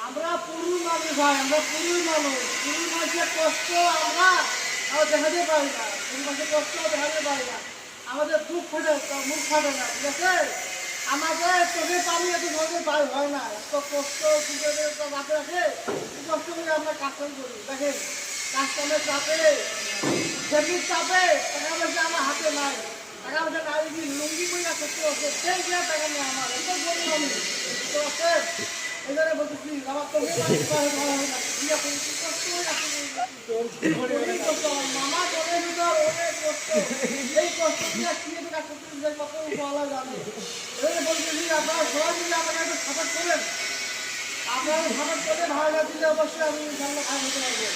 আমরা পুরুষ মানুষ ভাই, আমরা পুরুষ মানুষ, পুরুষ মানুষের কষ্ট আমরা দেখাতে পারি না, পুরুষ মানুষের কষ্ট দেখাতে পারি না। আমাদের মুখ ফাটে না, ঠিক আছে? আমাদের চোখে পানি এত সহজে বার হয় না, এত কষ্ট রাখে রাখে কষ্ট করে আমরা কাজ করি। দেখেন কাজ কামের চাপে, ফ্যামিলির চাপে টাকা পয়সা আমার হাতে নাই, টাকা পয়সা নাই যদি লুঙ্গি পয়সা করতে হচ্ছে সেই টাকা নেই আমার, এত গরিব আমি বুঝতে পারছেন? এই জন্য বলতেছি আমার চোখে মামা চোখের ভিতর অনেক কষ্ট, এই কষ্ট দিয়ে কিনে কাজ করতে কত বলা জানে। এই জন্য বলতেছি আপনারা সবাই মিলে আমাকে একটু সাপোর্ট করেন, আপনারা সাপোর্ট করে ভাড়া দিলে অবশ্যই আমি ইনশাআল্লাহ কাজ হতে পারবো।